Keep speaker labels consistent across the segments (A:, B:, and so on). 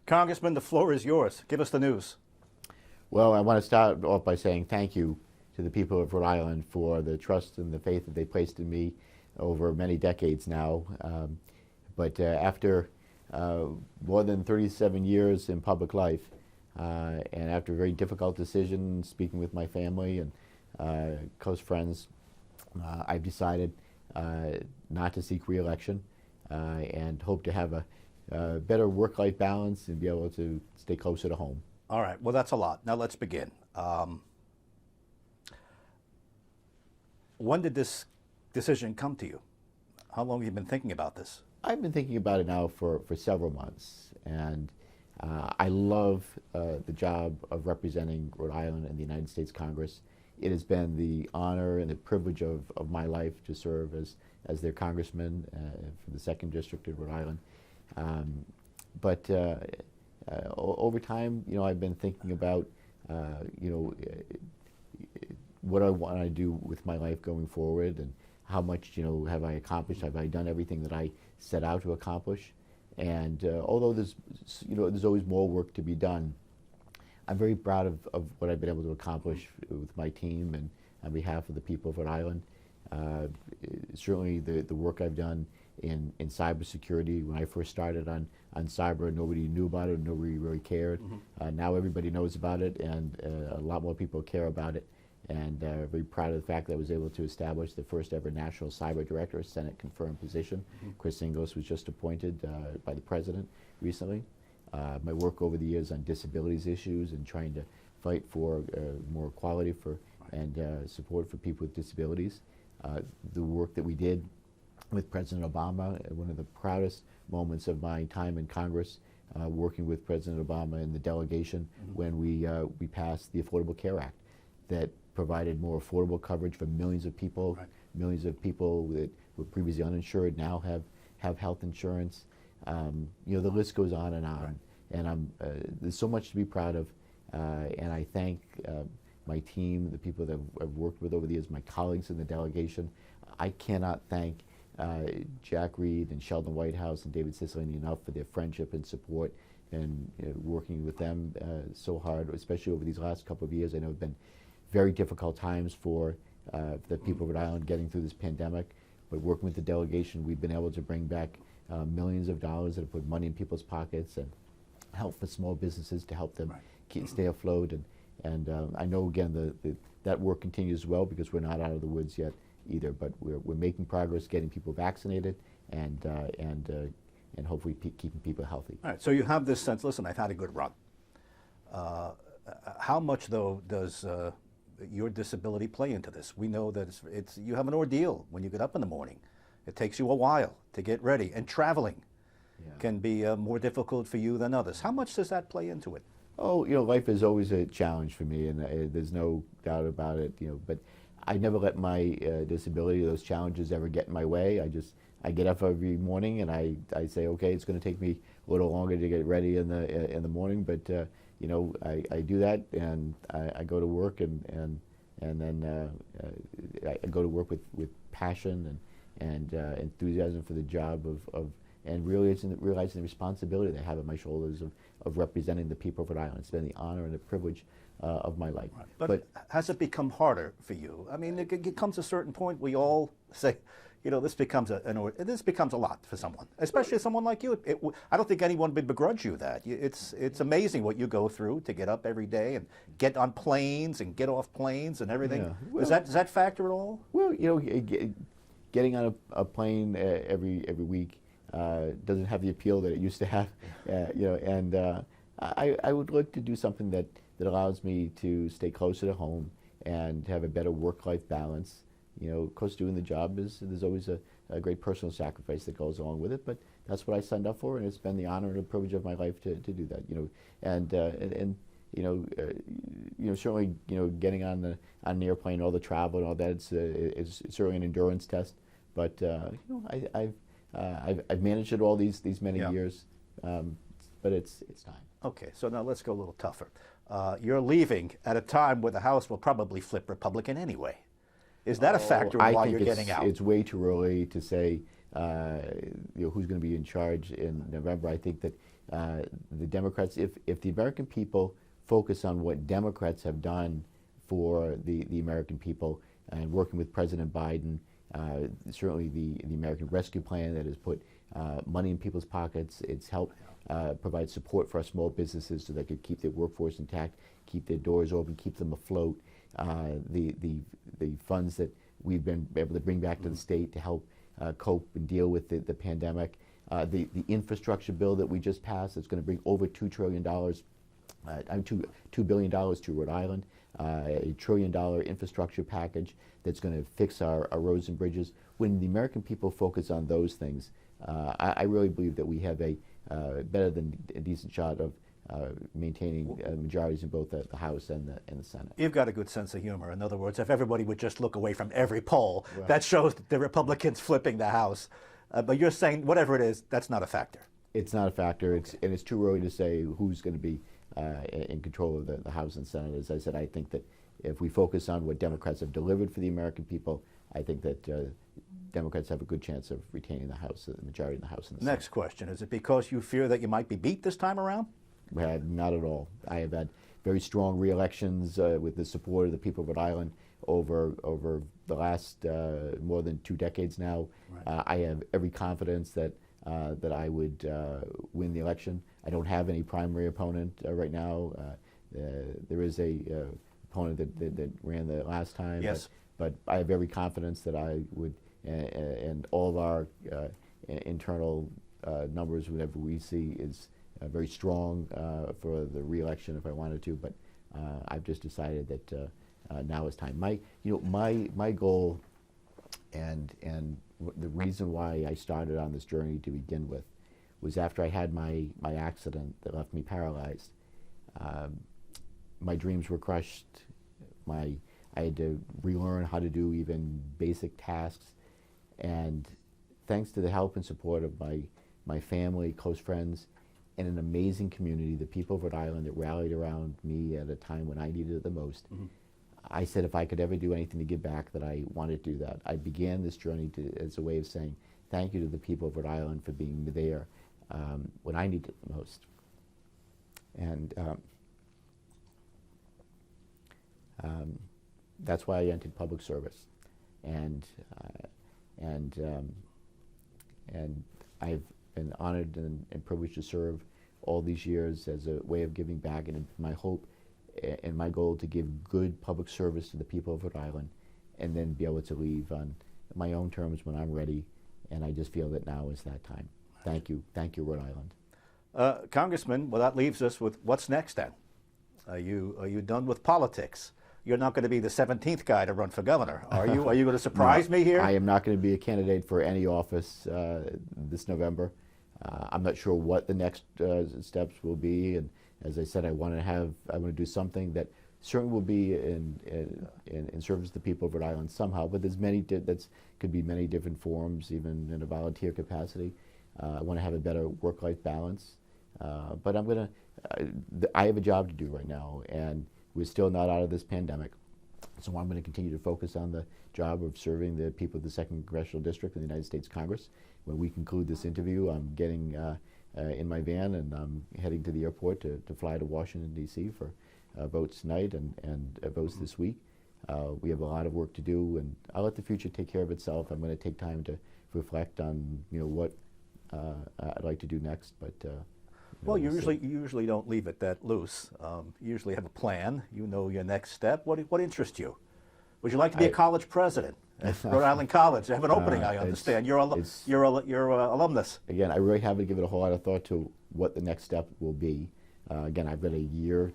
A: Congressman, the floor is yours. Give us the news.
B: Well, I want to start off by saying thank you to the people of Rhode Island for the trust and the faith that they placed in me over many decades now. But after more than 37 years in public life, and after a very difficult decision, speaking with my family and close friends, I've decided not to seek re-election and hope to have a better work-life balance and be able to stay closer to home.
A: All right. Well, that's a lot. Now let's begin. When did this decision come to you? How long have you been thinking about this?
B: I've been thinking about it now for several months, and I love the job of representing Rhode Island in the United States Congress. It has been the honor and the privilege of my life to serve as their congressman for the 2nd District of Rhode Island. But over time, I've been thinking about, what I want to do with my life going forward, and how much, have I accomplished? Have I done everything that I set out to accomplish? And although there's always more work to be done, I'm very proud of what I've been able to accomplish with my team and on behalf of the people of Rhode Island. Certainly the work I've done in cybersecurity. When I first started on cyber, nobody knew about it, nobody really cared. Now everybody knows about it, and a lot more people care about it. And very proud of the fact that I was able to establish the first ever National Cyber Director, a Senate confirmed position. Chris Inglis was just appointed by the President recently. My work over the years on disabilities issues and trying to fight for more equality and support for people with disabilities. The work that we did with President Obama, one of the proudest moments of my time in Congress, working with President Obama and the delegation when we passed the Affordable Care Act that provided more affordable coverage for millions of people.
A: Right.
B: Millions of people that were previously uninsured now have health insurance. The list goes on and on. Right. And there's so much to be proud of, and I thank my team, the people that I've worked with over the years, my colleagues in the delegation. I cannot thank Jack Reed and Sheldon Whitehouse and David Cicilline enough for their friendship and support, and working with them so hard, especially over these last couple of years. I know it's been very difficult times for the people of Rhode Island getting through this pandemic, but working with the delegation, we've been able to bring back millions of dollars that have put money in people's pockets and help for small businesses to help them stay afloat. And I know, again, that work continues as well, because we're not out of the woods yet either, but we're making progress getting people vaccinated and hopefully keeping people healthy.
A: All right, so you have this sense, listen, I've had a good run. How much, though, does your disability play into this? We know that you have an ordeal when you get up in the morning. It takes you a while to get ready, and traveling can be more difficult for you than others. How much does that play into it?
B: Oh, life is always a challenge for me, and there's no doubt about it. But I never let my disability, those challenges, ever get in my way. I get up every morning and I say, okay, it's going to take me a little longer to get ready in the morning, but I do that, and I go to work, and then I go to work with passion and enthusiasm for the job and realizing the responsibility that I have on my shoulders of representing the people of Rhode Island. It's been the honor and the privilege of my life.
A: Right. But has it become harder for you? I mean, it comes a certain point we all say, this becomes a lot for someone, especially someone like you. I don't think anyone would begrudge you that. It's amazing what you go through to get up every day and get on planes and get off planes and everything. Yeah. Well, does that factor at all?
B: Well, getting on a plane every week doesn't have the appeal that it used to have. I would like to do something that allows me to stay closer to home and have a better work-life balance. Of course, doing the job there's always a great personal sacrifice that goes along with it, but that's what I signed up for, and it's been the honor and the privilege of my life to do that. Certainly, getting on an airplane, all the travel and all that, it's certainly an endurance test. But I've managed it all these many years, but it's time.
A: Okay, so now let's go a little tougher. You're leaving at a time where the House will probably flip Republican anyway. Is that a factor in why you're getting out?
B: It's way too early to say who's going to be in charge in November. I think that the Democrats, if the American people focus on what Democrats have done for the American people, and working with President Biden, certainly the American Rescue Plan that has put money in people's pockets. It's helped provide support for our small businesses so they could keep their workforce intact, keep their doors open, keep them afloat. The funds that we've been able to bring back to the state to help cope and deal with the pandemic. The infrastructure bill that we just passed is going to bring over $2 trillion, $2 billion to Rhode Island. A $1 trillion infrastructure package that's going to fix our roads and bridges. When the American people focus on those things, I really believe that we have a better than a decent shot of maintaining majorities in both the House and the Senate.
A: You've got a good sense of humor. In other words, if everybody would just look away from every poll,
B: Right.
A: that shows that the Republicans flipping the House. But you're saying whatever it is, that's not a factor.
B: It's not a factor. It's too early to say who's going to be in control of the House and Senate. As I said, I think that if we focus on what Democrats have delivered for the American people, I think that Democrats have a good chance of retaining the House, the majority in the House and the Senate.
A: Next question, is it because you fear that you might be beat this time around?
B: Not at all. I have had very strong re-elections with the support of the people of Rhode Island over the last more than 2 decades now.
A: Right.
B: I have every confidence that I would win the election. I don't have any primary opponent right now. There is a opponent that ran the last time.
A: Yes.
B: But I have every confidence that I would, and all of our internal numbers, whatever we see, is very strong for the re-election if I wanted to. But I've just decided that now is time. My goal, and the reason why I started on this journey to begin with, was after I had my accident that left me paralyzed. My dreams were crushed. I had to relearn how to do even basic tasks, and thanks to the help and support of my family, close friends, and an amazing community, the people of Rhode Island that rallied around me at a time when I needed it the most, I said if I could ever do anything to give back, that I wanted to do that. I began this journey as a way of saying thank you to the people of Rhode Island for being there when I needed it the most. And that's why I entered public service, and I've been honored and privileged to serve all these years as a way of giving back, and my hope and my goal to give good public service to the people of Rhode Island, and then be able to leave on my own terms when I'm ready. And I just feel that now is that time. Thank you, Rhode Island.
A: Congressman, well, that leaves us with what's next then? Are you done with politics? You're not going to be the 17th guy to run for governor, are you? Are you going to surprise me here?
B: I am not going to be a candidate for any office this November. I'm not sure what the next steps will be, and as I said, I want to do something that certainly will be in service to the people of Rhode Island somehow. But there's could be many different forms, even in a volunteer capacity. I want to have a better work-life balance, but I have a job to do right now, and we're still not out of this pandemic. So I'm going to continue to focus on the job of serving the people of the 2nd Congressional District in the United States Congress. When we conclude this interview, I'm getting in my van and I'm heading to the airport to fly to Washington, D.C. for votes tonight and votes this week. We have a lot of work to do, and I'll let the future take care of itself. I'm going to take time to reflect on what I'd like to do next, but
A: well, you usually don't leave it that loose. You usually have a plan. You know your next step. What interests you? Would you like to be a college president at Rhode Island College? They have an opening, I understand. You're alumnus.
B: Again, I really haven't given a whole lot of thought to what the next step will be. Again, I've got a year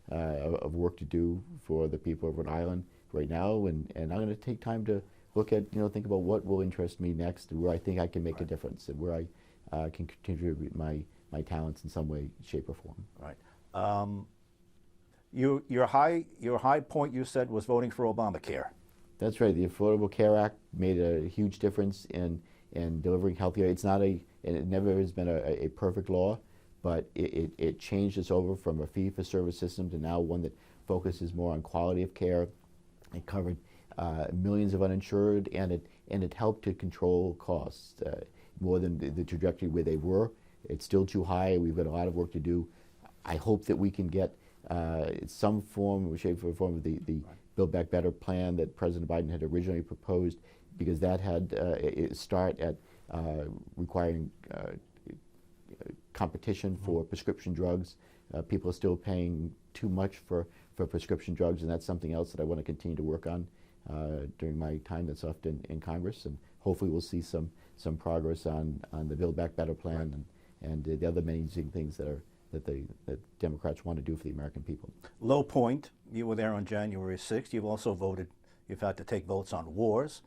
B: of work to do for the people of Rhode Island right now, and I'm going to take time to look at, think about what will interest me next, and where I think I can make a difference, and where I can contribute my talents in some way, shape, or form.
A: Right. Your high point, you said, was voting for Obamacare.
B: That's right. The Affordable Care Act made a huge difference in delivering health care. It never has been a perfect law, but it changed us over from a fee-for-service system to now one that focuses more on quality of care. It covered millions of uninsured, and it helped to control costs more than the trajectory where they were. It's still too high. We've got a lot of work to do. I hope that we can get some form, shape, or form of the Build Back Better plan that President Biden had originally proposed, because that had it start at requiring competition for prescription drugs. People are still paying too much for prescription drugs, and that's something else that I want to continue to work on during my time that's left in Congress. And hopefully we'll see some progress on the Build Back Better plan and the other amazing things that Democrats want to do for the American people.
A: Low point, you were there on January 6th. You've had to take votes on wars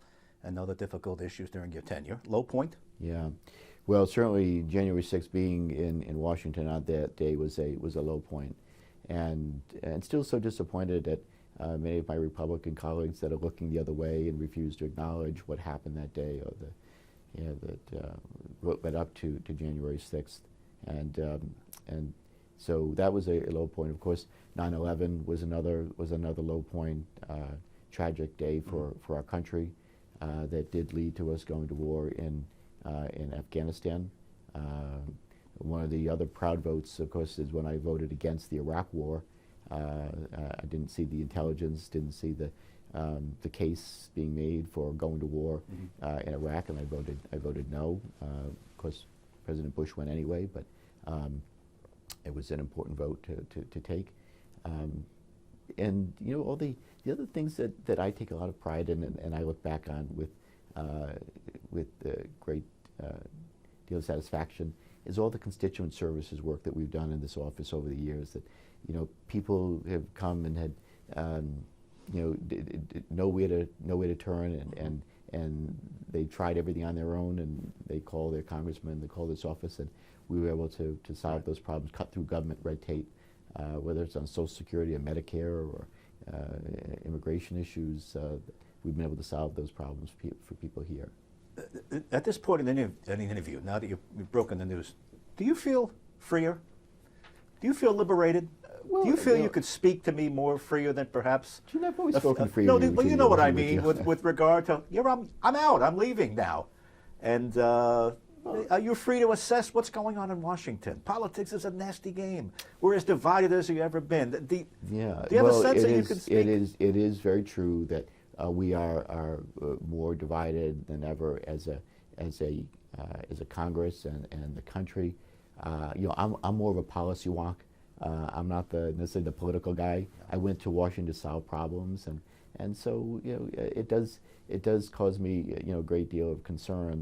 A: and other difficult issues during your tenure. Low point?
B: Yeah. Well, certainly January 6th being in Washington on that day was a low point. And still so disappointed that many of my Republican colleagues that are looking the other way and refuse to acknowledge what happened that day, or what led up to January 6th. And so that was a low point. Of course, 9/11 was another low point, tragic day for our country that did lead to us going to war in Afghanistan. One of the other proud votes, of course, is when I voted against the Iraq War. I didn't see the intelligence, didn't see the case being made for going to war in Iraq, and I voted no. Of course, President Bush went anyway, but it was an important vote to take. And you know, all the other things that I take a lot of pride in, and I look back on with great deal of satisfaction, is all the constituent services work that we've done in this office over the years. That, you know, people have come and had nowhere to turn, and they tried everything on their own, and they call their congressman, they call this office, and we were able to solve those problems, cut through government red tape, whether it's on Social Security or Medicare or immigration issues. We've been able to solve those problems for people here.
A: At this point in any interview, now that you've broken the news, do you feel freer? Do you feel liberated?
B: Well,
A: do you feel you could speak to me more freer than perhaps?
B: Gene, I've always spoken freely.
A: No, but you know what I mean with regard to, I'm out, I'm leaving now. And you're free to assess what's going on in Washington. Politics is a nasty game. We're as divided as you've ever been. Do you have a sense that you can speak?
B: It is very true that we are more divided than ever as a Congress and the country. I'm more of a policy wonk. I'm not necessarily the political guy. I went to Washington to solve problems, and so it does cause me a great deal of concern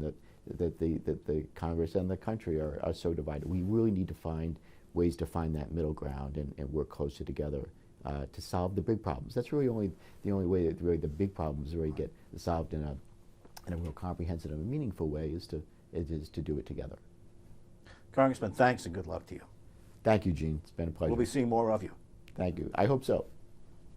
B: that the Congress and the country are so divided. We really need to find ways to find that middle ground and work closer together to solve the big problems. That's really the only way that really the big problems really get solved in a real comprehensive and meaningful way is to do it together.
A: Congressman, thanks and good luck to you.
B: Thank you, Gene. It's been a pleasure.
A: We'll be seeing more of you.
B: Thank you. I hope so.